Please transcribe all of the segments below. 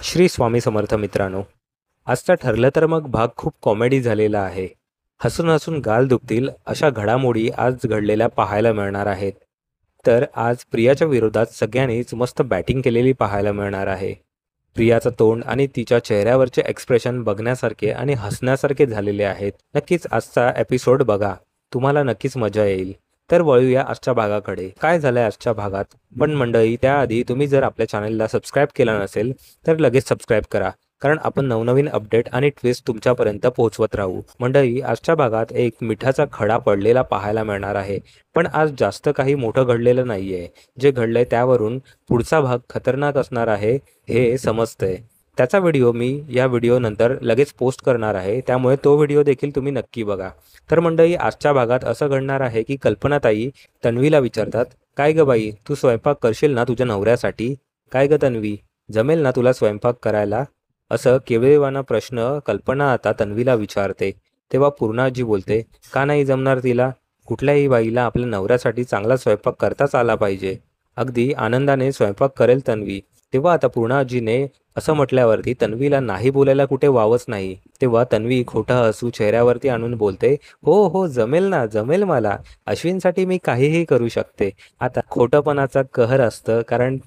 श्री स्वामी समर्थ मित्रांनो, आजचा ठरलं तर मग भाग खूप कॉमेडी झालेला आहे. हसून हसून गाल दुखतील अशा घडामोडी आज घडलेल्या पाहायला मिळणार आहेत. तर आज प्रियाच्या विरोधात सगळ्यांनीच मस्त बॅटिंग केलेली पाहायला मिळणार आहे. प्रियाचं तोंड आणि तिच्या चेहऱ्यावरचे एक्सप्रेशन बघण्यासारखे आणि हसण्यासारखे झालेले आहेत. नक्कीच आजचा एपिसोड बघा, तुम्हाला नक्कीच मजा येईल. तर वळूया आजच्या भागाकडे. काय झालंय आजच्या भागात? पण मंडळी, त्याआधी तुम्ही जर आपल्या चॅनलला सबस्क्राईब केलं नसेल तर लगेच सबस्क्राईब करा, कारण आपण नवनवीन अपडेट आणि ट्विस्ट तुमच्यापर्यंत पोहोचवत राहू. मंडळी, आजच्या भागात एक मिठाचा खडा पडलेला पाहायला मिळणार आहे. पण आज जास्त काही मोठं घडलेलं नाहीये. जे घडलंय त्यावरून पुढचा भाग खतरनाक असणार आहे हे समजतंय. त्याचा व्हिडिओ मी या व्हिडिओ नंतर लगेच पोस्ट करणार आहे, त्यामुळे तो व्हिडिओ देखील तुम्ही नक्की बघा. तर मंडळी, आजच्या भागात असं घडणार आहे की कल्पनाताई तन्वीला विचारतात, काय ग बाई, तू स्वयंपाक करशील ना तुझ्या नवऱ्यासाठी? काय ग तन्वी, जमेल ना तुला स्वयंपाक करायला? असं केविलवाणा प्रश्न कल्पना आता तन्वीला विचारते. तेव्हा पूर्णाजी बोलते, का नाही जमणार तिला? कुठल्याही बाईला आपल्या नवऱ्यासाठी चांगला स्वयंपाक करताच आला पाहिजे. अगदी आनंदाने स्वयंपाक करेल तन्वी. तेव्हा आता पूर्णाजीने असं म्हटल्यावरती तन्वीला नाही बोलायला कुठे वावच नाही. तेव्हा तन्वी खोटं हसू चेहऱ्यावरती आणून बोलते, हो हो, जमेल ना, जमेल मला. अश्विनसाठी मी काहीही करू शकते. आता खोटंपणाचा कहर असतं, कारण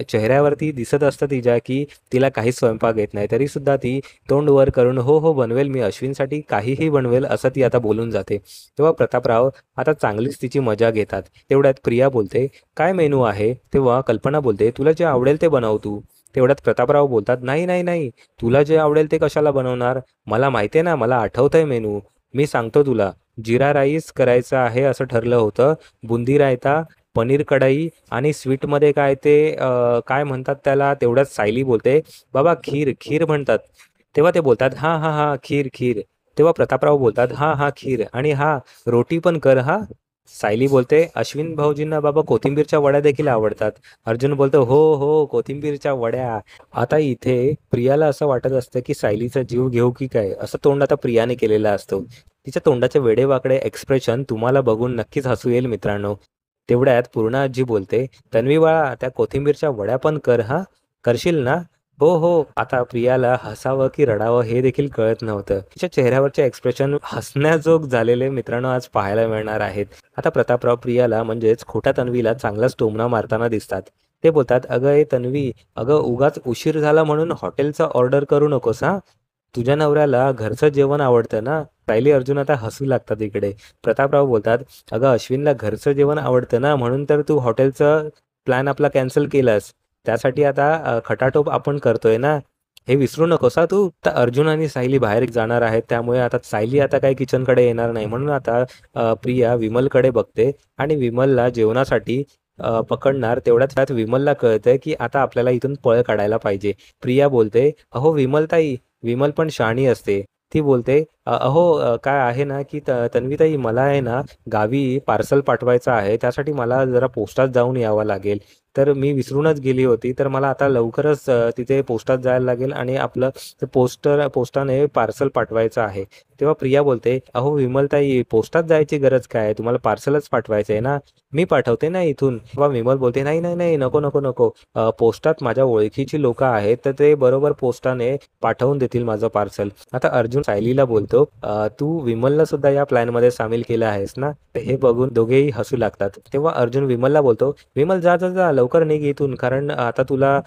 चेहऱ्यावरती दिसत असतं तिच्या की तिला काहीच स्वयंपाक येत नाही, तरी सुद्धा ती तोंड वर करून हो हो बनवेल, मी अश्विनसाठी काहीही बनवेल असं ती आता बोलून जाते. तेव्हा प्रतापराव आता चांगलीच तिची मजा घेतात. तेवढ्यात प्रिया बोलते, काय मेनू आहे? तेव्हा कल्पना बोलते, तुला जे आवडेल ते बनव तू. तेवढ्यात प्रतापराव बोलतात, नाही नाही नाही, तुला जे आवडेल ते कशाला बनवणार? मला माहिती आहे ना, मला आठवतंय मेनू. मी सांगतो तुला. जिरा राईस करायचं आहे असं ठरलं होतं, बुंदी रायता, पनीर कढई आणि स्वीटमध्ये काय ते काय म्हणतात त्याला? तेवढ्यात सायली बोलते, बाबा खीर, खीर म्हणतात. तेव्हा ते बोलतात, हां हां हां, खीर खीर. तेव्हा प्रतापराव बोलतात, हां हां खीर, आणि हां, रोटी पण कर हां. सायली बोलते, अश्विन भाऊजींना बाबा कोथिंबीरच्या वड्या देखील आवडतात. अर्जुन बोलतो, हो हो, कोथिंबीरच्या वड्या. आता इथे प्रियाला असं वाटत असतं की सायलीचा जीव घेऊ की काय, असं तोंड आता प्रियाने केलेलं असतं. तिच्या तोंडाचे वेडेवाकडे एक्सप्रेशन तुम्हाला बघून नक्कीच हसू येईल मित्रांनो. तेवढ्यात पूर्ण आजी बोलते, तन्वी बाळा, त्या कोथिंबीरच्या वड्या पण कर हां. करशील ना? हो हो. आता प्रियाला हसावं की रडावं हे देखील कळत नव्हतं. तिच्या चेहऱ्यावरचे एक्सप्रेशन हसण्याजोग झालेले मित्रांनो आज पाहायला मिळणार आहेत. आता प्रतापराव प्रियाला म्हणजेच खोट्या तन्वीला चांगलाच टोमणा मारताना दिसतात. ते बोलतात, अगं ए तन्वी, अगं उगाच उशीर झाला म्हणून हॉटेलचा ऑर्डर करू नकोस हां. तुझ्या नवऱ्याला घरचं जेवण आवडतं ना? सायली अर्जुन आता हसू लागतात इकडे. प्रतापराव बोलतात, अगं अश्विनला घरचं जेवण आवडतं ना, म्हणून तर तू हॉटेलचं प्लॅन आपला कॅन्सल केलास. त्यासाठी आता खटाटोप आपण करतोय ना, हे विसरू नकोस हां तू. तर अर्जुन आणि सायली बाहेर जाणार आहेत, त्यामुळे आता सायली आता काही किचनकडे येणार नाही. म्हणून आता प्रिया विमलकडे बघते आणि विमलला जेवणासाठी पकडणार. तेवढ्यात त्यात विमलला कळतंय की आता आपल्याला इथून पळ काढायला पाहिजे. प्रिया बोलते, अहो विमलताई, विमल पण शहाणी असते. ती बोलते, अहो काय आहे ना की तन्वीताई, मला आहे ना गावी पार्सल पाठवायचं आहे, त्यासाठी मला जरा पोस्टात जाऊन यावं लागेल. तर मी विसरूनच गेली होती, तर मला आता लवकरच तिथे पोस्टात जायला लागेल आणि आपलं ते पोस्टाने पार्सल पाठवायचं आहे. तेव्हा प्रिया बोलते, अहो विमलताई, पोस्टात जायची गरज काय? तुम्हाला पार्सलच पाठवायचं आहे ना, मी पाठवते ना इथून. तेव्हा विमल बोलते, नाही नाही नाही, नको नको नको. पोस्टात माझ्या ओळखीची लोकं आहेत, तर ते बरोबर पोस्टाने पाठवून देतील माझं पार्सल. आता अर्जुन सायलीला बोलतो, तू विमलला सुद्धा या प्लॅनमध्ये सामील केलं आहेस ना? तर हे बघून दोघेही हसू लागतात. तेव्हा अर्जुन विमलला बोलतो, विमल जा जा जा, लवकर निघ इथून, कारण आता तुला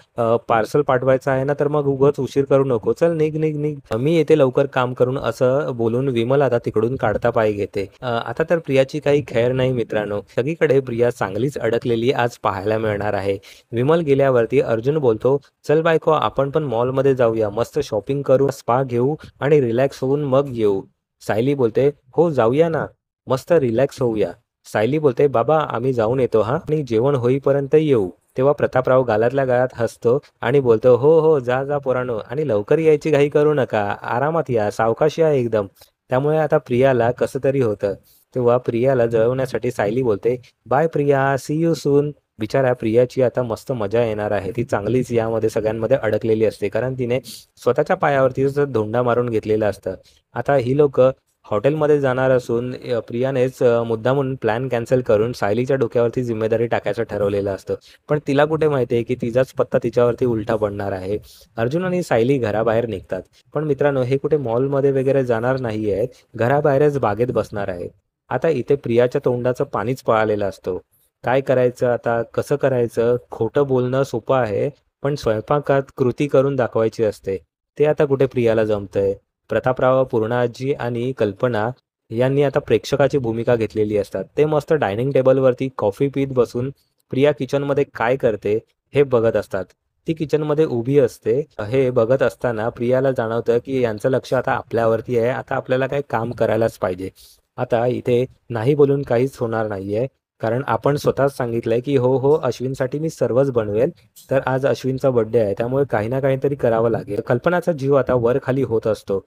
पार्सल पाठवायचं आहे ना, तर मग उगाच उशीर करू नको. चल निघ निघ निघ, मी येते लवकर काम करून, असं बोलून विमल आता तिकडून काढता पाय घेते. आता तर प्रियाची काही खैर नाही मित्रांनो. सगळीकडे प्रिया चांगलीच अडकलेली आज पाहायला मिळणार आहे. विमल गेल्यावरती अर्जुन बोलतो, चल बायको, आपण पण मॉलमध्ये जाऊया, मस्त शॉपिंग करू, स्पा घेऊ आणि रिलॅक्स होऊन मग येऊ. सायली बोलते, हो जाऊया ना, मस्त रिलॅक्स होऊया. सायली बोलते, बाबा आम्ही जाऊन येतो हां, आणि जेवण होईपर्यंत येऊ. तेव्हा प्रतापराव गालातल्या गालात हसतो आणि बोलतो, हो हो, जा जा पोरांनो, आणि लवकर यायची घाई करू नका, आरामात या, सावकाश या एकदम. त्यामुळे आता प्रियाला कसं तरी होतं. तेव्हा प्रियाला जळवण्यासाठी सायली बोलते, bye Priya, see you soon. बिचाऱ्या प्रियाची आता मस्त मजा येणार आहे. ती चांगलीच यामध्ये सगळ्यांमध्ये अडकलेली असते, कारण तिने स्वतःच्या पायावरती धोंडा मारून घेतलेला असतं. आता ही लोकं हॉटेलमध्ये जाणार असून प्रियानेच मुद्दामून प्लॅन कॅन्सल करून सायलीच्या डोक्यावरती जिम्मेदारी टाकायचं ठरवलेलं असतं. पण तिला कुठे माहिती आहे की तिचाच पत्ता तिच्यावरती उलटा पडणार आहे. अर्जुन आणि सायली घराबाहेर निघतात. पण मित्रांनो, हे कुठे मॉलमध्ये वगैरे जाणार नाही आहेत. घराबाहेरच बागेत बसणार आहेत. आता इथे प्रियाच्या तोंडाचं पाणीच पळालेलं असतं. काय करायचं आता? कसं करायचं? खोटं बोलणं सोपं आहे, पण स्वयंपाकात कृती करून दाखवायची असते. ते आता कुठे प्रियाला जमतंय. प्रतापराव, पूर्णाजी आणि कल्पना यांनी आता प्रेक्षकाची भूमिका घेतलेली असतात. ते मस्त डायनिंग टेबलवरती कॉफी पीत बसून प्रिया किचनमध्ये काय करते हे बघत असतात. ती किचनमध्ये उभी असते. हे बघत असताना प्रियाला जाणवतं की यांचं लक्ष आता आपल्यावरती आहे. आता आपल्याला काही काम करायलाच पाहिजे. आता इथे नाही बोलून काहीच होणार नाहीये. कारण आपण स्वतःच सांगितलंय की हो, हो, अश्विनसाठी मी सर्वच बनवेल. तर आज अश्विनचा बर्थडे आहे. त्यामुळे काही ना काहीतरी करावं लागेल. कल्पनाचा जीव आता वर-खाली होत असतो.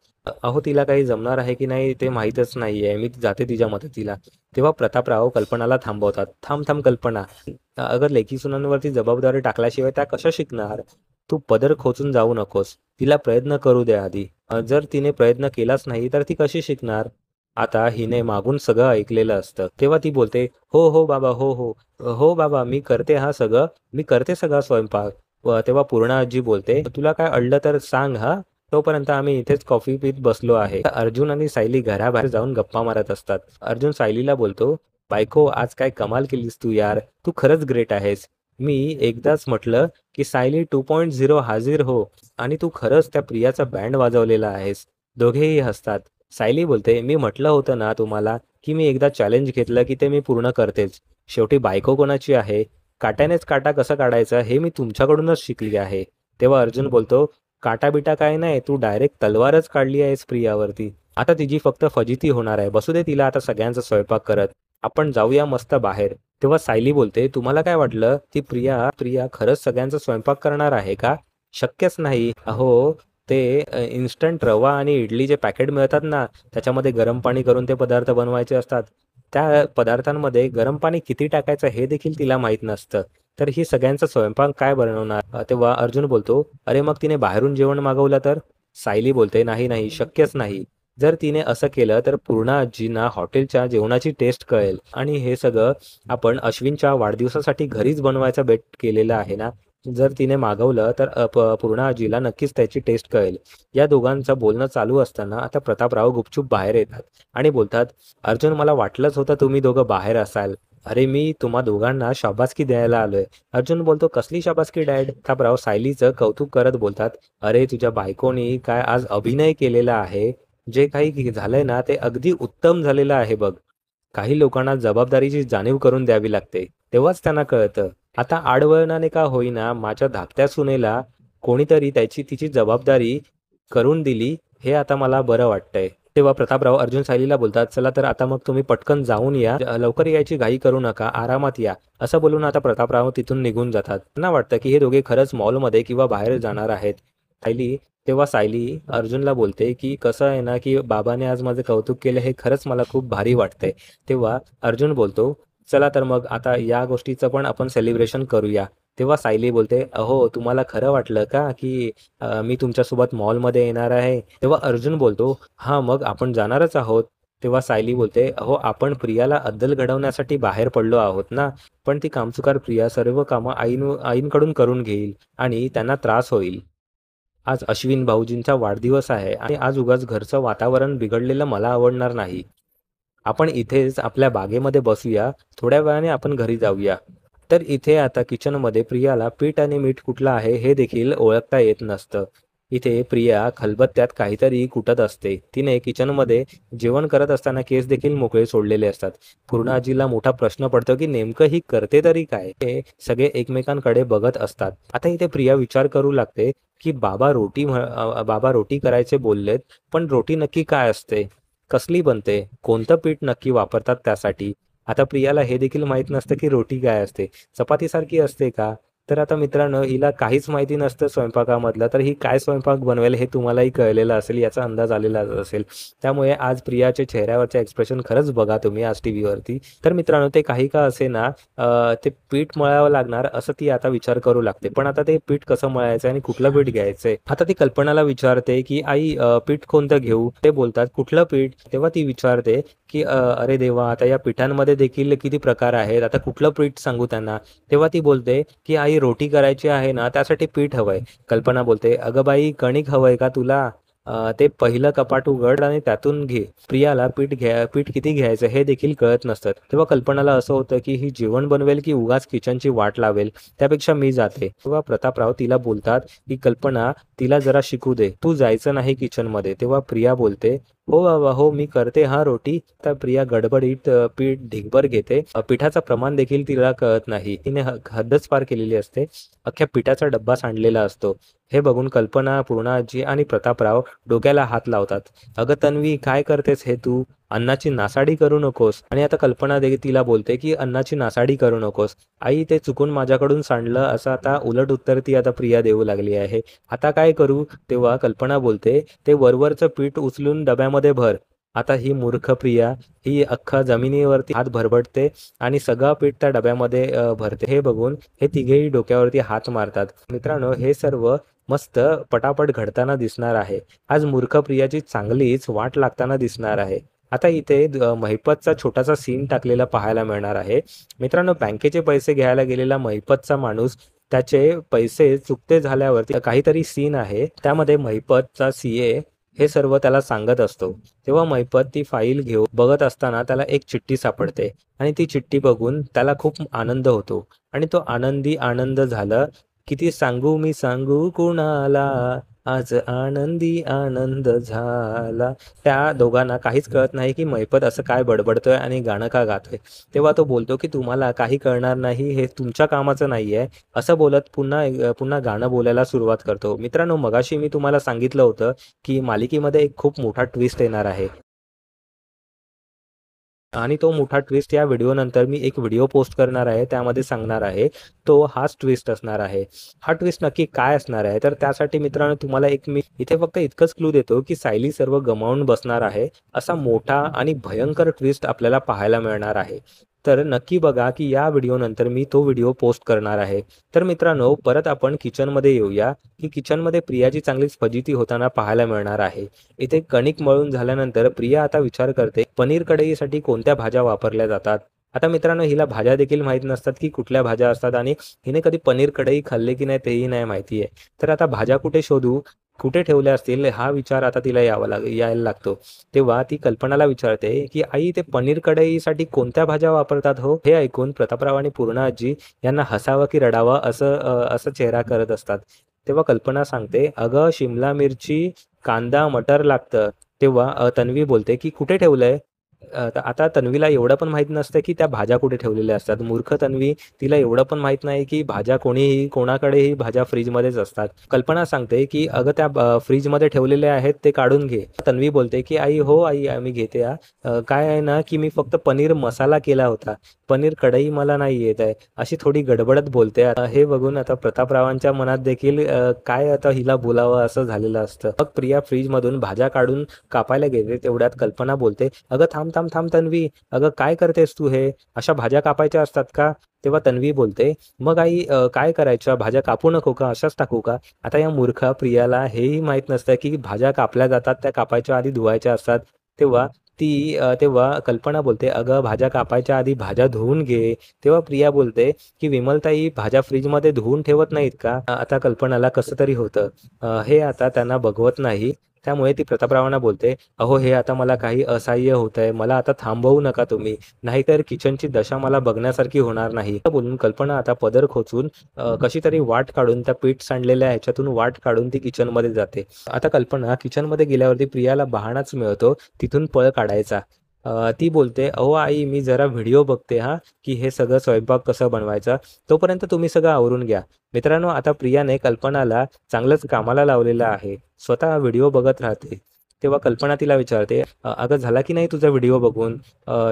अहो, तिला काही जमणार आहे की नाही ते माहीतच नाहीये. मी जाते तिच्या मदतीला. तेव्हा प्रतापराव कल्पनाला थांबवतात. "थांब, थांब कल्पना. अगं लेकी-सुनांवरती जबाबदारी टाकल्याशिवाय त्या कशा शिकणार? तू पदर खोचून जाऊ नकोस. तिला प्रयत्न करू दे आधी. जर तिने प्रयत्न केलाच नाही तर ती कशी शिकणार?" आता हिने मागून सगळं ऐकलेलं असतं. तेव्हा ती बोलते, "हो, हो बाबा. हो, हो. हो बाबा, मी करते हां सगळं. मी करते सगळा स्वयंपाक." तेव्हा पूर्णा आजी बोलते, "तुला काय अडलं तर सांग हां. तोपर्यंत आम्ही इथेच कॉफी पीत बसलो आहे." अर्जुन आणि सायली घराबाहेर जाऊन गप्पा मारत असतात. अर्जुन सायलीला बोलतो, "बायको, आज काय कमाल केलीस तू यार. तू खरंच ग्रेट आहेस. मी एकदाच म्हटलं की सायली 2.0 हाजीर हो आणि तू खरंच त्या प्रियाचा बँड वाजवलेला आहेस." दोघेही हसतात. सायली बोलते, "मी म्हटलं होतं ना तुम्हाला की मी एकदा चॅलेंज घेतलं की ते मी पूर्ण करतेच. शेवटी बायको कोणाची आहे? काट्यानेच काटा कसं काढायचा हे मी तुमच्याकडूनच शिकली आहे." तेव्हा अर्जुन बोलतो, "काटा-बिटा काय नाही, तू डायरेक्ट तलवारच काढली आहेस प्रियावरती. आता तिची फक्त फजिती होणार आहे. बसू दे तिला आता सगळ्यांचा स्वयंपाक करत. आपण जाऊया मस्त बाहेर." तेव्हा सायली बोलते, "तुम्हाला काय वाटलं? ती प्रिया प्रिया खरंच सगळ्यांचा स्वयंपाक करणार आहे का? शक्यच नाही. अहो, ते इन्स्टंट रवा आणि इडलीचे पॅकेट मिळतात ना, त्याच्यामध्ये गरम पाणी करून ते पदार्थ बनवायचे असतात. त्या पदार्थांमध्ये गरम पाणी किती टाकायचं हे देखील तिला माहीत नसतं. तर ही सगळ्यांचा स्वयंपाक काय बनवणार?" तेव्हा अर्जुन बोलतो, "अरे मग तिने बाहेरून जेवण मागवलं तर?" सायली बोलते, "नाही, नाही, शक्यच नाही. जर तिने असं केलं तर पूर्ण आजींना हॉटेलच्या जेवणाची टेस्ट कळेल आणि हे सगळं आपण अश्विनच्या वाढदिवसासाठी घरीच बनवायचा बेट केलेला आहे ना. जर तिने मागवलं तर पूर्ण आजीला नक्कीच त्याची टेस्ट कळेल." या दोघांचं बोलणं चालू असताना आता प्रतापराव गुपचूप बाहेर येतात आणि बोलतात, "अर्जुन, मला वाटलंच होतं तुम्ही दोघं बाहेर असाल. अरे, मी तुम्हा दोघांना शाबासकी द्यायला आलोय." अर्जुन बोलतो, "कसली शाबासकी डॅड?" प्रतापराव सायलीचं कौतुक करत बोलतात, "अरे, तुझ्या बायकोनी काय आज अभिनय केलेला आहे. जे काही झालंय ना ते अगदी उत्तम झालेलं आहे बघ. काही लोकांना जबाबदारीची जाणीव करून द्यावी लागते. तेव्हाच त्यांना कळतं. आता आडवळणाने का होईना माझ्या धाकट्या सुनेला कोणीतरी तिची जबाबदारी करून दिली, हे आता मला बरं वाटतंय." तेव्हा प्रतापराव अर्जुन सायलीला बोलतात, "चला तर आता मग तुम्ही पटकन जाऊन या. लवकर यायची घाई करू नका. आरामात या." असं बोलून आता प्रतापराव तिथून निघून जातात. त्यांना वाटतं की हे दोघे खरंच मॉलमध्ये किंवा बाहेर जाणार आहेत. तेव्हा सायली अर्जुनला बोलते की "कसं आहे ना की बाबाने आज माझं कौतुक केलं हे खरंच मला खूप भारी वाटतंय." तेव्हा अर्जुन बोलतो, "चला तर मग आता या गोष्टीचं पण आपण सेलिब्रेशन करूया." तेव्हा सायली बोलते, "अहो, तुम्हाला खरं वाटलं का की मी तुमच्यासोबत मॉलमध्ये येणार आहे?" तेव्हा अर्जुन बोलतो, "हां, मग आपण जाणारच आहोत." तेव्हा सायली बोलते, "अहो, आपण प्रियाला अद्दल घडवण्यासाठी बाहेर पडलो आहोत ना, पण ती कामचुकार प्रिया सर्व कामं आईंकडून करून घेईल आणि त्यांना त्रास होईल. आज अश्विन भाऊजींचा वाढदिवस आहे आणि आज उगाच घरचं वातावरण बिघडलेलं मला आवडणार नाही. आपण इथेच आपल्या बागेमध्ये बसूया. थोड्या वेळाने आपण घरी जाऊया." तर इथे आता किचनमध्ये प्रियाला पीठ आणि मीठ कुठलं आहे हे देखील ओळखता येत नसतं. इथे प्रिया खलबत्त्यात काहीतरी कुटत असते. तिने किचनमध्ये जेवण करत असताना केस देखील मोकळे सोडलेले असतात. पूर्ण आजीला मोठा प्रश्न पडतो की नेमकं ही करते तरी काय? हे सगळे एकमेकांकडे बघत असतात. आता इथे प्रिया विचार करू लागते की बाबा रोटी करायचे बोललेत, पण रोटी नक्की काय असते? कसली बनते? कोणतं पीठ नक्की वापरतात त्यासाठी? आता प्रियाला हे देखील माहीत नसतं की रोटी काय असते? चपातीसारखी असते का? तर आता मित्रांनो हिला काहीच माहिती नसतं स्वयंपाकामधलं, तर ही काय स्वयंपाक बनवेल हे तुम्हालाही कळलेलं असेल, याचा अंदाज आलेला असेल. त्यामुळे आज प्रियाच्या चेहऱ्यावरचे एक्सप्रेशन खरंच बघा तुम्ही आज टीव्हीवरती. तर मित्रांनो ते काही का असेना ते पीठ मळावं लागणार असं ती आता विचार करू लागते. पण आता ते पीठ कसं मळायचं आणि कुठलं पीठ घ्यायचंय? आता ती कल्पनाला विचारते, की "आई पीठ कोणतं घेऊ?" ते बोलतात, "कुठलं पीठ?" तेव्हा ती विचारते, की "अरे देवा! आता या पिठांमध्ये देखील किती प्रकार आहेत. आता कुठलं पीठ सांगू त्यांना?" तेव्हा ती बोलते, की "आई रोटी करायची आहे ना, त्यासाठी पीठ हवंय." कल्पना बोलते, "अगं बाई कणिक हवंय का तुला? ते पहिलं कपाट उघड आणि त्यातून घे." प्रियाला पीठ किती घ्यायचं हे देखील कळत नसतं. तेव्हा कल्पनाला असं होतं, की ही जेवण बनवेल की उगाच किचनची वाट लावेल. त्यापेक्षा मी जाते. तेव्हा प्रतापराव तिला बोलतात, की "कल्पना तिला जरा शिकू दे. तू जायचं नाही किचनमध्ये." तेव्हा प्रिया बोलते, "हो बाबा, हो मी करते हां रोटी." तर प्रिया गडबडीत पीठ ढीगभर घेते. पिठाचं प्रमाण देखील तिला कळत नाही. तिने हद्दच पार केलेली असते. अख्ख्या पिठाचा डब्बा सांडलेला असतो. हे बघून कल्पना, पूर्णाजी आणि प्रतापराव डोक्याला हात लावतात. "अगं तन्वी काय करतेस हे तू? अन्नाची नासाडी करू नकोस." आणि आता कल्पना तिला बोलते, की "अन्नाची नासाडी करू नकोस." "आई ते चुकून माझ्याकडून सांडलं." असं आता उलट उत्तर ती आता प्रिया देऊ लागली आहे. "आता काय करू?" तेव्हा कल्पना बोलते, "ते वरवरचं पीठ उचलून डब्यामध्ये भर." आता ही मूर्ख प्रिया ही अख्खा जमिनीवरती हात भरभटते आणि सगळं पीठ त्या डब्यामध्ये भरते. हे बघून हे तिघेही डोक्यावरती हात मारतात. मित्रांनो हे सर्व मस्त पटापट घडताना दिसणार आहे. आज मूर्ख प्रियाची चांगलीच वाट लागताना दिसणार आहे. आता इथे महिपतचा छोटासा सीन टाकलेला पाहायला मिळणार आहे. मित्रांनो बँकेचे पैसे घ्यायला गेलेला महिपतचा माणूस त्याचे पैसे चुकते झाल्यावरती काहीतरी सीन आहे. त्यामध्ये महिपतचा सीए हे सर्व त्याला सांगत असतो. तेव्हा महिपत ती फाईल घेऊन बघत असताना त्याला एक चिठ्ठी सापडते आणि ती चिठ्ठी बघून त्याला खूप आनंद होतो आणि तो आनंदी आनंद झाला. किती सांगू मी सांगू कुणाला, आज आनंदी आनंद झाला. त्या दोघांना काहीच कळत नाही, की महिपत असं काय बडबडतोय आणि गाणं का गातोय. तेव्हा तो बोलतो, की "तुम्हाला काही कळणार नाही, हे तुमच्या कामाचं नाहीये." असं बोलत पुन्हा गाणं बोलायला सुरुवात करतो. मित्रांनो मगाशी मी तुम्हाला सांगितलं होतं, की मालिकेमध्ये एक खूप मोठा ट्विस्ट येणार आहे. आणि तो मोठा ट्विस्ट या व्हिडिओनंतर मी एक व्हिडिओ पोस्ट करणार आहे. त्यामध्ये सांगणार आहे. तो हाच ट्विस्ट असणार आहे. हा ट्विस्ट नक्की काय असणार आहे? तर त्यासाठी मित्रांनो तुम्हाला एक मी इथे फक्त इतकंच क्लू देतो, की सायली सर्व गमावून बसणार आहे. असा मोठा आणि भयंकर ट्विस्ट आपल्याला पाहायला मिळणार आहे. तर नक्की बघा, की या व्हिडिओनंतर मी तो व्हिडिओ पोस्ट करणार आहे. तर मित्रांनो परत आपण किचनमध्ये येऊया, की किचनमध्ये प्रियाची चांगलीच फजिती होताना पाहायला मिळणार आहे. इथे कणिक मळून झाल्यानंतर प्रिया आता विचार करते, पनीर कढईसाठी कोणत्या भाज्या वापरल्या जातात? आता मित्रांनो हिला भाज्या देखील माहीत नसतात, की कुठल्या भाज्या असतात आणि हिने कधी पनीर कढई खाल्ली की नाही तेही नाही माहिती आहे. तर आता भाज्या कुठे शोधू? कुठे ठेवल्या असतील? हा विचार आता तिला यायला लागतो. तेव्हा ती कल्पनाला विचारते, की "आई ते पनीर कढईसाठी कोणत्या भाज्या वापरतात हो?" हे ऐकून प्रतापराव आणि पूर्णा आजी यांना हसावं की रडावं असं चेहरा करत असतात. तेव्हा कल्पना सांगते, "अगं शिमला मिरची, कांदा, मटर लागतं." तेव्हा तन्वी बोलते, की "कुठे ठेवलंय?" आता तन्वीला एवढं पण माहीत नसतं, की त्या भाज्या कुठे ठेवलेल्या असतात. मूर्ख तन्वी तिला एवढं पण माहीत नाही, की भाज्या कोणाकडेही भाज्या फ्रिजमध्येच असतात. कल्पना सांगते, की "अगं त्या फ्रिजमध्ये ठेवलेल्या आहेत ते काढून घे." तन्वी बोलते, की "आई हो आई मी घेते हां. काय आहे ना, की मी फक्त पनीर मसाला केला होता. पनीर कढई मला नाही येत आहे." अशी थोडी गडबडत बोलते. हे बघून आता प्रतापरावांच्या मनात देखील काय आता हिला बोलावं असं झालेलं असतं. मग प्रिया फ्रिजमधून भाज्या काढून कापायला गेले. तेवढ्यात कल्पना बोलते, "अगं थांब, थांब, थांब तन्वी. अगं काय करतेस तू हे? अशा भाज्या कापायच्या असतात का?" तेव्हा तन्वी बोलते, "मग आई काय करायच्या? भाज्या कापू नको का? अशाच टाकू का?" आता या मूर्ख प्रियाला हेही माहीत नसतं, की भाज्या कापल्या जातात, त्या कापायच्या आधी धुवायच्या असतात. तेव्हा तेव्हा कल्पना बोलते, "अगं भाज्या कापायच्या आधी भाज्या धुवून घे." तेव्हा प्रिया बोलते, की "विमलताई भाज्या फ्रिजमध्ये धुवून ठेवत नाहीत का?" आता कल्पनाला कसं तरी होतं. हे आता त्यांना बघवत नाही. त्यामुळे ती प्रतापरावांना बोलते, "अहो हे आता मला काही असह्य होतंय. मला आता थांबवू नका तुम्ही. नाहीतर किचनची दशा मला बघण्यासारखी होणार नाही." असं बोलून कल्पना आता पदर खोचून कशी तरी वाट काढून त्या पीठ सांडलेल्या ह्याच्यातून वाट काढून ती किचनमध्ये जाते. आता कल्पना किचनमध्ये गेल्यावरती प्रियाला बहाणाच मिळतो तिथून पळ काढायचा. ती बोलते, "अहो आई मी जरा व्हिडिओ बघते हां, की हे सगळं स्वयंपाक कसं बनवायचा. तोपर्यंत तुम्ही सगळं आवरून घ्या." मित्रांनो आता प्रियाने कल्पनाला चांगलंच कामाला लावलेलं आहे. स्वतः व्हिडिओ बघत राहते. तेव्हा कल्पना तिला विचारते, "अगं झाला की नाही तुझा व्हिडिओ बघून?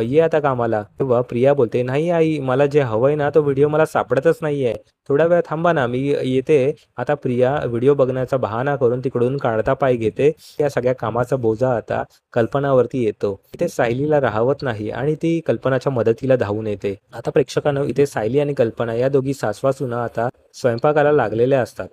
ये आता कामाला." तेव्हा प्रिया बोलते, "नाही आई, मला जे हवंय ना तो व्हिडिओ मला सापडतच नाहीये. थोडा वेळ थांबा ना, मी येते." आता प्रिया व्हिडिओ बघण्याचा बहाणा करून तिकडून काढता पाय घेते. या सगळ्या कामाचा बोजा आता कल्पनावरती येतो. इथे सायलीला राहवत नाही आणि ती कल्पनाच्या मदतीला धावून येते. आता प्रेक्षकांनो, इथे सायली आणि कल्पना या दोघी सासवा-सुना आता स्वयंपाकाला लागलेल्या असतात.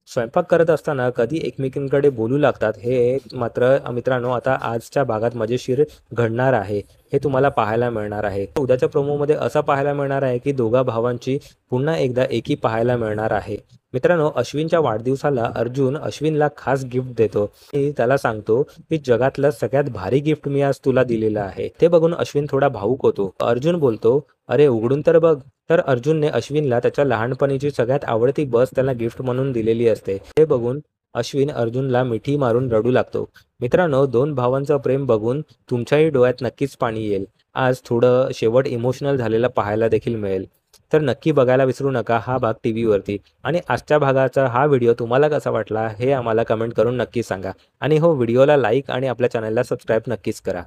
स्वयंपाक करत असताना कधी एकमेकींकडे बोलू लागतात हे मात्र मित्रांनो आता आजच्या भागात मजेशीर घडणार आहे. हे तुम्हाला पाहायला मिळणार आहे. उद्याच्या प्रोमोमध्ये असं पाहायला मिळणार आहे की दोघा भावांची पुन्हा एकदा एकी पाहायला मिळणार आहे. मित्रांनो, अश्विनच्या वाढदिवसाला अर्जुन अश्विनला खास गिफ्ट देतो. आणि त्याला सांगतो की जगातलं सगळ्यात भारी गिफ्ट मी आज तुला दिलेलं आहे. ते बघून अश्विन थोडा भावुक होतो. अर्जुन बोलतो, "अरे उघडून तर बघ." तर अर्जुनने अश्विनला त्याच्या लहानपणीची सगळ्यात आवडती बस त्याला गिफ्ट म्हणून दिलेली असते. हे बघून अश्विन अर्जुनला मिठी मारून रडू लागतो. मित्रांनो, दोन भावांचं प्रेम बघून तुमच्याही डोळ्यात नक्कीच पाणी येईल. आज थोडं शेवट इमोशनल झालेलं पाहायला देखील मिळेल. तर नक्की बघायला विसरू नका हा भाग टीव्हीवरती. आणि आजच्या भागाचा हा व्हिडिओ तुम्हाला कसा वाटला हे आम्हाला कमेंट करून नक्की सांगा. आणि हो, व्हिडिओला लाईक आणि आपल्या चॅनलला सबस्क्राईब नक्कीच करा.